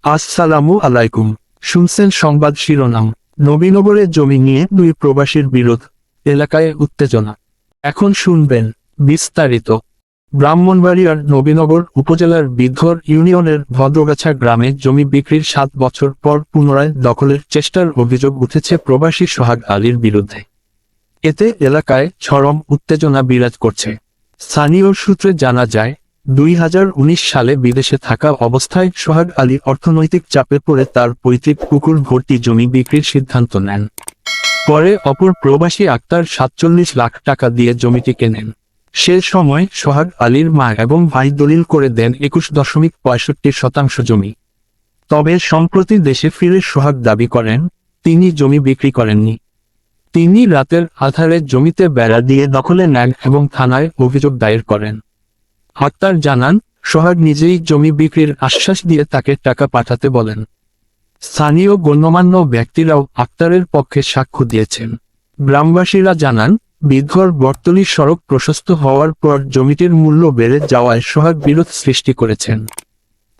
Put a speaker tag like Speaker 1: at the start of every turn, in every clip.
Speaker 1: আসসালামু আলাইকুম। শুনছেন সংবাদ শিরোনাম। নবীনগরের জমি নিয়ে দুই প্রবাসীর বিরোধ, এলাকায় উত্তেজনা। এখন শুনবেন বিস্তারিত। ব্রাহ্মণবাড়িয়ার নবীনগর উপজেলার বিদ্ধর ইউনিয়নের ভদ্রগাছা গ্রামে জমি বিক্রির 7 বছর পর পুনরায় দখলের চেষ্টার অভিযোগ উঠেছে প্রবাসী সোহাগ আলীর বিরুদ্ধে। এতে এলাকায় চরম উত্তেজনা বিরাজ করছে। স্থানীয় সূত্রে জানা যায়, 2019 সালে বিদেশে থাকা অবস্থায় সোহাগ আলী অর্থনৈতিক চাপে পড়ে তার পৈতৃক পুকুর ভর্তি জমি বিক্রির সিদ্ধান্ত নেন। পরে অপর প্রবাসী আক্তার 47 লাখ টাকা দিয়ে জমিটি কেনেন। সে সময় সোহাগ আলীর মা এবং ভাই দলিল করে দেন 21.65% জমি। তবে সম্প্রতি দেশে ফিরে সোহাগ দাবি করেন, তিনি জমি বিক্রি করেননি। তিনি রাতের আধারে জমিতে বেড়া দিয়ে দখলে নেন এবং থানায় অভিযোগ দায়ের করেন। আক্তার জানান, সোহাগ নিজেই জমি বিক্রির আশ্বাস দিয়ে তাকে টাকা পাঠাতে বলেন। স্থানীয় গণ্যমান্য ব্যক্তিরাও আক্তারের পক্ষে সাক্ষ্য দিয়েছেন। গ্রামবাসীরা জানান, বিদ্ধর বটতলী সড়ক প্রশস্ত হওয়ার পর জমিটির মূল্য বেড়ে যাওয়ায় সোহাগ বিরোধ সৃষ্টি করেছেন।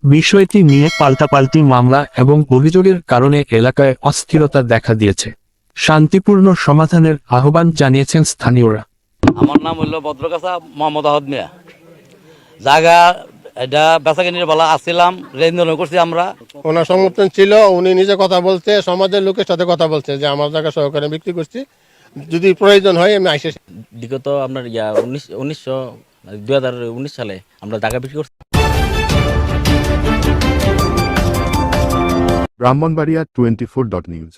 Speaker 1: বিষয়টি নিয়ে পাল্টাপাল্টি মামলা এবং অভিযোগের কারণে এলাকায় অস্থিরতা দেখা দিয়েছে। শান্তিপূর্ণ সমাধানের আহ্বান জানিয়েছেন স্থানীয়রা।
Speaker 2: আমার নাম হইল ভদ্রগাছা মোহাম্মদ আহমদ মিয়া। জায়গা এটা বেচাকেনির বেলা আসছিলাম, রেঞ্জন করছি আমরা।
Speaker 3: ওনার সমর্থন ছিল, উনি নিজে কথা বলছে, সমাজের লোকের সাথে কথা বলছে যে আমার জায়গা সহকারে বিক্রি করছি, যদি প্রয়োজন হয় আমি আইসে।
Speaker 2: বিগত আপনার 2019 সালে আমরা জায়গা বিক্রি করছি।
Speaker 4: ব্রাহ্মণবাড়িয়া 24.news